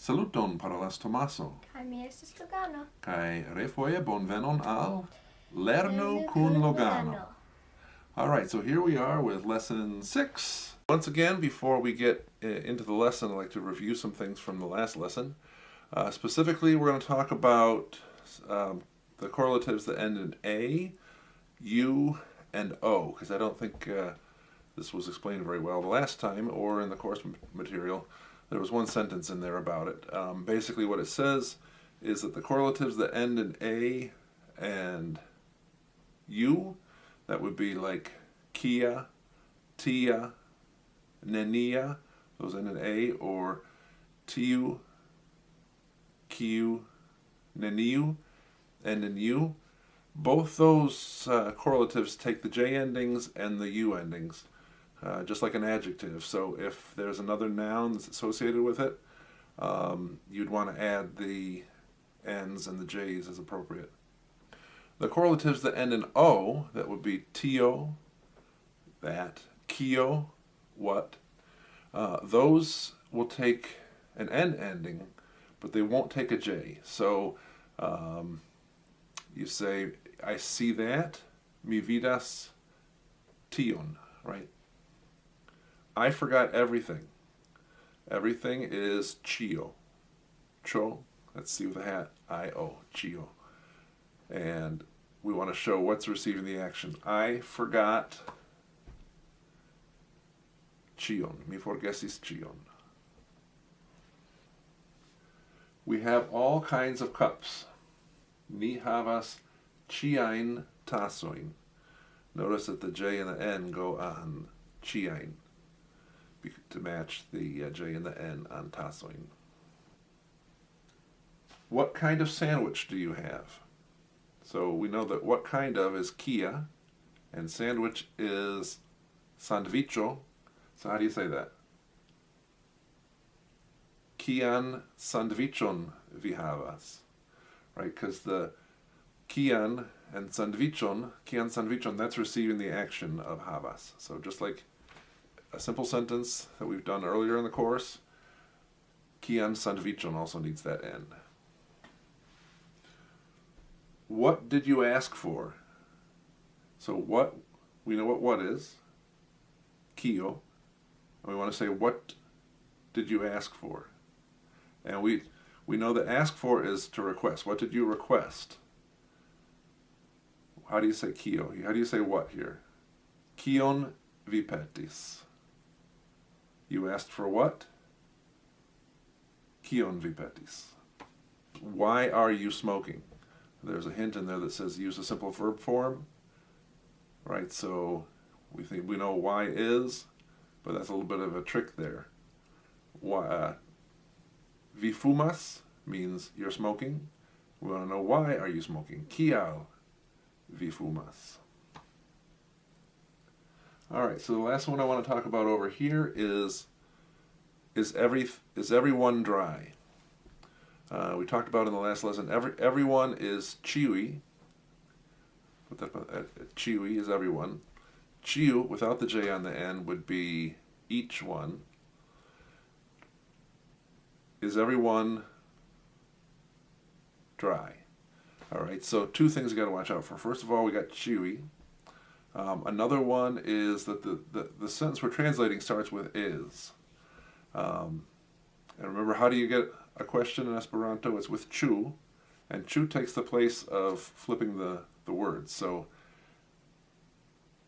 Saluton, parolas Tomaso. Kaj mi estas Logano. Kai refoje bonvenon al Lernu Lernu kun kun Logano. All right, so here we are with lesson 6. Once again, before we get into the lesson, I'd like to review some things from the last lesson. Specifically, we're going to talk about the correlatives that end in A, U, and O, because I don't think this was explained very well the last time or in the course material. There was one sentence in there about it. Basically what it says is that the correlatives that end in A and U, that would be like kia, tia, nenia, those end in A, or tiu, kiu, neniu, end in U. Both those correlatives take the J endings and the U endings, just like an adjective. So if there's another noun that's associated with it, you'd want to add the N's and the J's as appropriate. The correlatives that end in O, that would be tio, that, kio, what, those will take an N ending, but they won't take a J. So you say, I see that, mi vidas tion, right? I forgot everything. Everything is chio. Cho, let's see with a hat, I-O, chio. And we want to show what's receiving the action. I forgot chion, mi forgesis chion. We have all kinds of cups. Ni havas ciajn tasojn. Notice that the J and the N go on ciajn to match the J and the N on tasojn. What kind of sandwich do you have? So we know that what kind of is kia, and sandwich is sandwicho. So how do you say that? Kian sandwichon vi havas. Right, because the kian and sandwichon, that's receiving the action of havas. So just like a simple sentence that we've done earlier in the course, kian sandwichon also needs that N. What did you ask for? So what, we know what is, kio, and we want to say what did you ask for? And we know that ask for is to request. What did you request? How do you say kio? How do you say what here? Kion vi petis. You asked for what? Kion vi petis. Why are you smoking? There's a hint in there that says use a simple verb form. Right, so we know why is, but that's a little bit of a trick there. Why? Vi fumas means you're smoking. We want to know why are you smoking. Kial vi fumas. All right, so the last one I want to talk about over here is everyone dry? We talked about in the last lesson, everyone is chiui. Put that, chiui is everyone. Chiu, without the J on the end, would be each one. Is everyone dry? All right, so two things you got to watch out for. First of all, we got chiui. Another one is that the sentence we're translating starts with is. And remember, how do you get a question in Esperanto? It's with chu, and chu takes the place of flipping the words. So,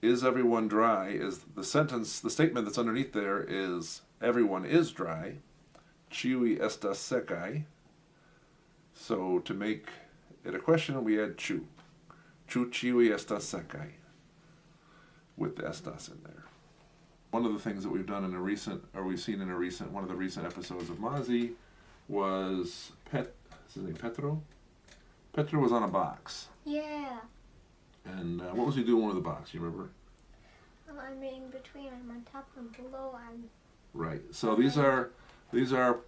is everyone dry is the sentence, the statement that's underneath there is everyone is dry. Ciui estas sekaj. So to make it a question, we add chu. Chu ciui estas sekaj, with the estas in there. One of the things that we've done in a recent, or we've seen in a recent, one of the recent episodes of Mazi was is his name Petro? Petro was on a box. Yeah. And what was he doing with the box? You remember? I'm in between. I'm on top and below. I'm. Right. So these are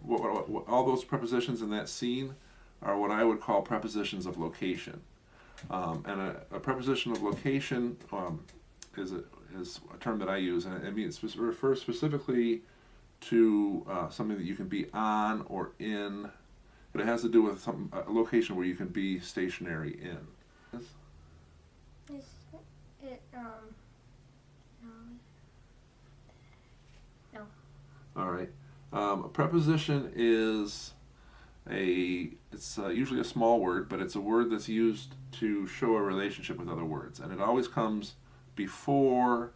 what, all those prepositions in that scene are what I would call prepositions of location. And a preposition of location is a term that I use, and it refers specifically to something that you can be on or in, but it has to do with a location where you can be stationary in. Is it, no. All right. A preposition is it's usually a small word, but it's a word that's used to show a relationship with other words, and it always comes before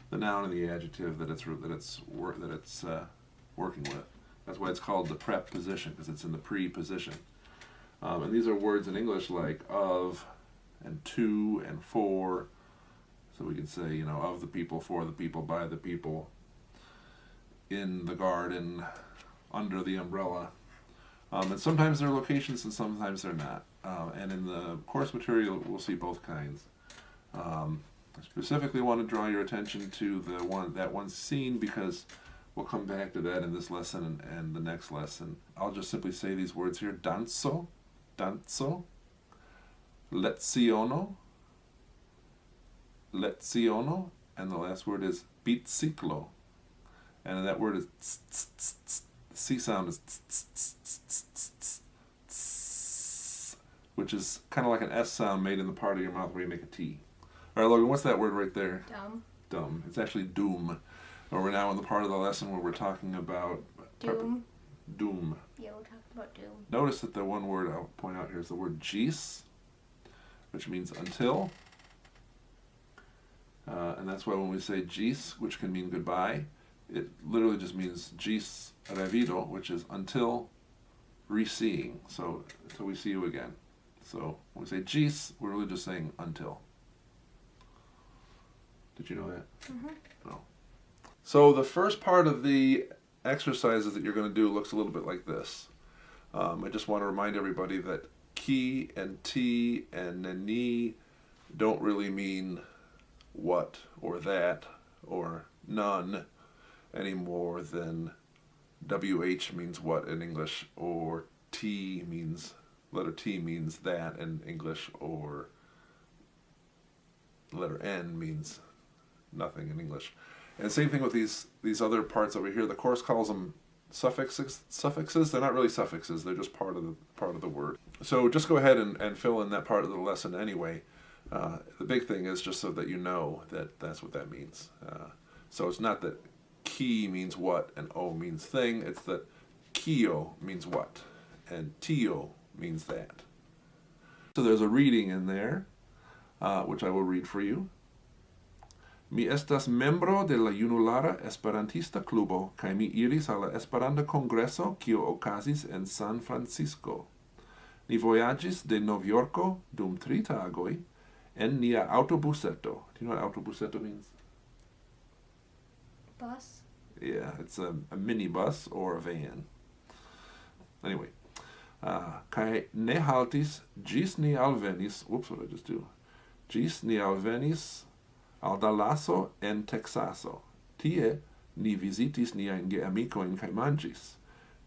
the noun and the adjective that it's working with. That's why it's called the preposition, because it's in the preposition. And these are words in English like of and to and for. So we can say, of the people, for the people, by the people, in the garden, under the umbrella. And sometimes they're locations and sometimes they're not. And in the course material, we'll see both kinds. I specifically want to draw your attention to that one scene because we'll come back to that in this lesson and the next lesson. I'll just simply say these words here: danzo, lezione, and the last word is biciclo. And that word is tss, tss, tss, tss. The C sound is tss, tss, tss, tss, tss, tss, which is kind of like an S sound made in the part of your mouth where you make a T. All right, Logan, what's that word right there? Dumb. Dumb. It's actually doom. And we're now in the part of the lesson where we're talking about Doom. Doom. Yeah, we're talking about doom. Notice that the one word I'll point out here is the word gis, which means until. And that's why when we say gis, which can mean goodbye, it literally just means gis revido, which is until re-seeing. So until we see you again. So when we say gis, we're really just saying until. Did you know that? Mm-hmm. No. So the first part of the exercises that you're going to do looks a little bit like this. I just want to remind everybody that ki and ti and ni don't really mean what or that or none any more than WH means what in English, or letter T means that in English, or letter N means nothing in English. And same thing with these other parts over here. The course calls them suffixes. They're not really suffixes. They're just part of the word. So just go ahead and fill in that part of the lesson anyway. The big thing is just so that you know that that's what that means. So it's not that ki means what and o means thing. It's that kio means what and tio means that. So there's a reading in there, which I will read for you. Mi estas membro de la Junulara Esperantista Klubo, kaj mi iris al la Esperanta Kongreso, kio okazis en San Francisco. Ni vojaĝis de Novjorko dum 3 tagoj en nia autobuseto. Do you know what autobuseto means? Bus? Yeah, it's a minibus or a van. Anyway, kaj ne haltis ĝis ni alvenis, whoops, what did I just do? Ĝis ni alvenis al Dallaso en Texaso. Tie ni visitis niajn geamikojn kaj manĝis.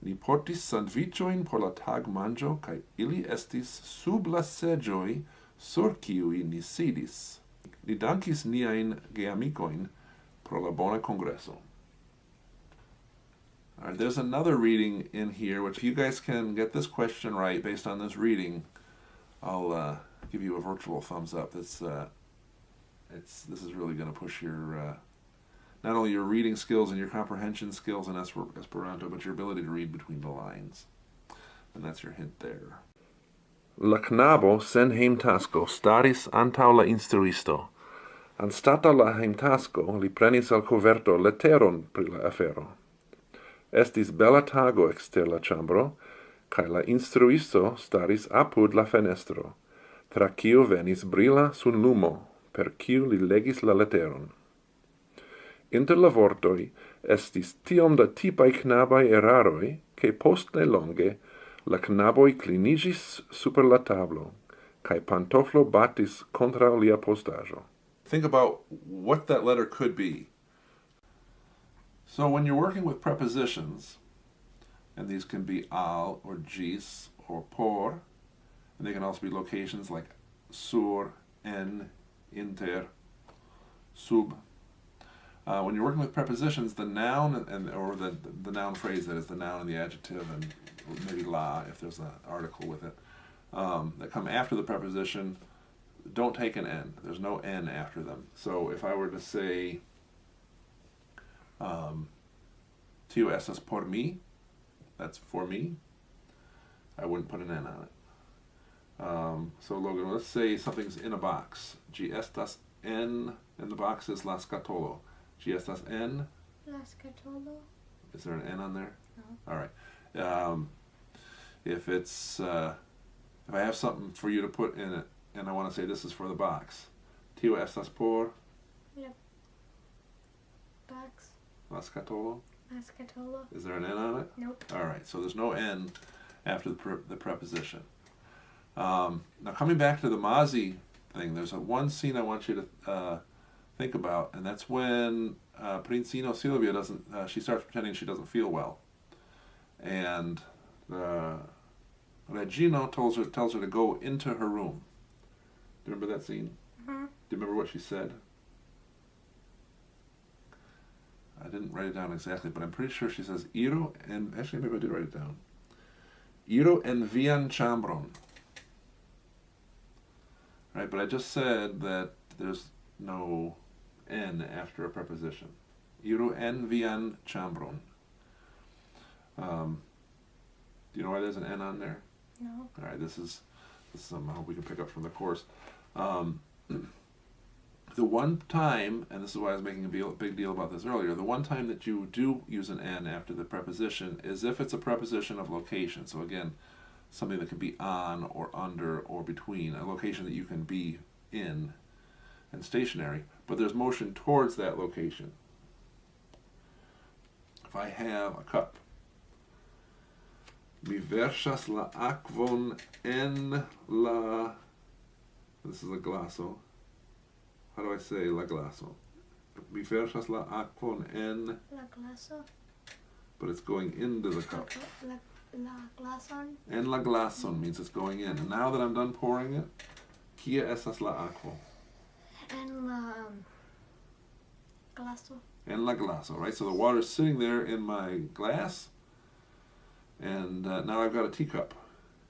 Ni portis sandviĉojn por la tagmanĝo kaj ili estis sub la seĝoj sur kiuj ni sidis. Ni dankis niajn geamikojn pro la bona kongreso. All right, there's another reading in here, which if you guys can get this question right based on this reading, I'll give you a virtual thumbs up. This is really going to push your not only your reading skills and your comprehension skills in Esperanto, but your ability to read between the lines. And that's your hint there. La knabo sen hejmtasko staris antaŭ la instruisto. Anstataŭ la hejmtasko li prenis al koverto leteron pri la afero. Estis bela tago ekster la ĉambro, kaj la instruisto staris apud la fenestro, tra kiu venis brila sunlumo, per kiu li legis la leteron. Inter la vortoj estis tiom da tipaj knabaj eraroj, ke post nelonge la knaboj kliniĝis super la tablo, kaj pantoflo batis kontraŭ lia postaĵo. Think about what that letter could be. So when you're working with prepositions, and these can be al or gis or por, and they can also be locations like sur, en, inter, sub. When you're working with prepositions, the noun or the noun phrase, that is the noun and the adjective, and maybe la if there's an article with it, that come after the preposition, don't take an N. There's no N after them. So if I were to say, Tio estas por mí, that's for me, I wouldn't put an N on it. So Logan, let's say something's in a box. Gi estas en, and the box is la scatolo. Gi estas en. La scatolo. Is there an N on there? No. All right. If it's, if I have something for you to put in it, and I want to say this is for the box. Tio estas por. Yep. Box. La scatolo. La scatolo. Is there an N on it? Nope. All right, so there's no N after the preposition. Now coming back to the Mazi thing, there's one scene I want you to think about, and that's when Princino Silvia doesn't, she starts pretending she doesn't feel well. And Regino tells her to go into her room. Do you remember that scene? Mm-hmm. Do you remember what she said? I didn't write it down exactly, but I'm pretty sure she says, Iro, and actually maybe I did write it down. Iro en vian chambron. Right, but I just said that there's no N after a preposition. Iro en vian chambron. Do you know why there's an N on there? No. All right, this is something I hope we can pick up from the course. The one time, and this is why I was making a big deal about this earlier, the one time that you do use an N after the preposition is if it's a preposition of location. So again, something that can be on or under or between, a location that you can be in and stationary, but there's motion towards that location. If I have a cup, mi versas la akvon en la, this is a glaso. How do I say la glaso? Mi versas la akvon en, La glaso. but it's going into the cup. La glason. En la glason means it's going in. And now that I'm done pouring it, kia estas la akvo? En la glaso. En la glaso, right? So the water's sitting there in my glass, and now I've got a teacup,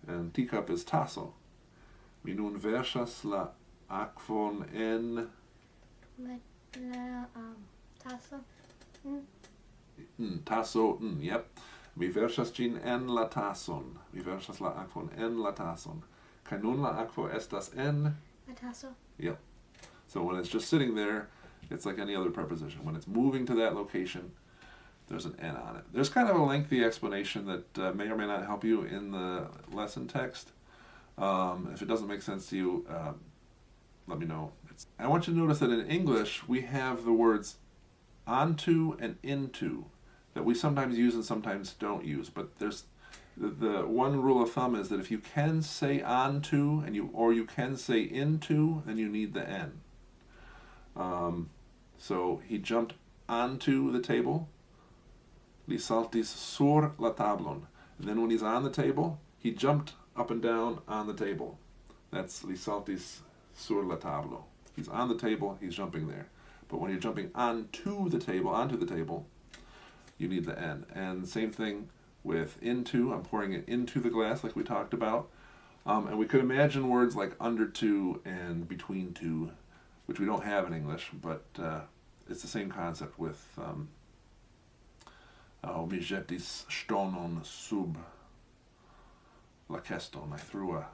and teacup is tasso. Mi nun versas la akvon en La tasso. Tasso, yep. Mi versas gin en la tasson. Mi versas la akvon en la tasson. Kaj nun la akvo estas en. La tasso. Yep. So when it's just sitting there, it's like any other preposition. When it's moving to that location, there's an N on it. There's kind of a lengthy explanation that may or may not help you in the lesson text. If it doesn't make sense to you, let me know. I want you to notice that in English, we have the words onto and into that we sometimes use and sometimes don't use. But there's the one rule of thumb is that if you can say onto and you can say into, then you need the N. So he jumped onto the table. Li saltis sur la tablon. And then when he's on the table, he jumped up and down on the table. That's li saltis sur la tablo. He's on the table, he's jumping there. But when you're jumping onto the table, you need the N. And same thing with into. I'm pouring it into the glass like we talked about. And we could imagine words like under to and between to, which we don't have in English, but it's the same concept with mi jetis ŝtonon sub la keston. I threw a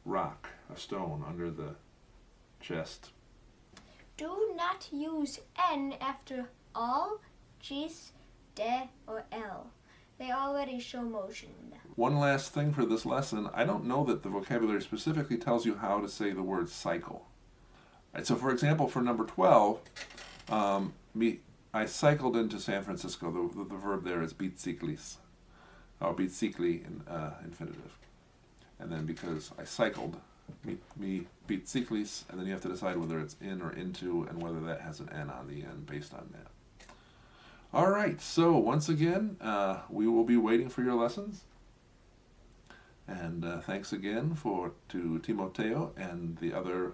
rock, a stone, under the chest. Do not use N after all, gis, de, or L. They already show motion. One last thing for this lesson, I don't know that the vocabulary specifically tells you how to say the word cycle. Right, so for example, for number 12, I cycled into San Francisco. The verb there is biciclis, or bicicli in infinitive. And then because I cycled, mi biciclis, and then you have to decide whether it's in or into and whether that has an N on the end based on that. All right, so once again, we will be waiting for your lessons. And thanks again to Timoteo and the other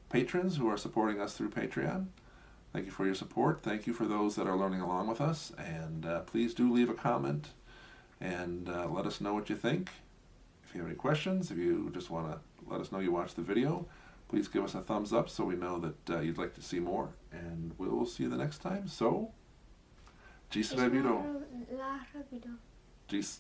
patrons who are supporting us through Patreon. Thank you for your support. Thank you for those that are learning along with us. And please do leave a comment and let us know what you think. If you have any questions, if you just want to let us know you watched the video, please give us a thumbs up so we know that you'd like to see more. And we'll see you the next time. So, Gis rapido. La rapido. Gis.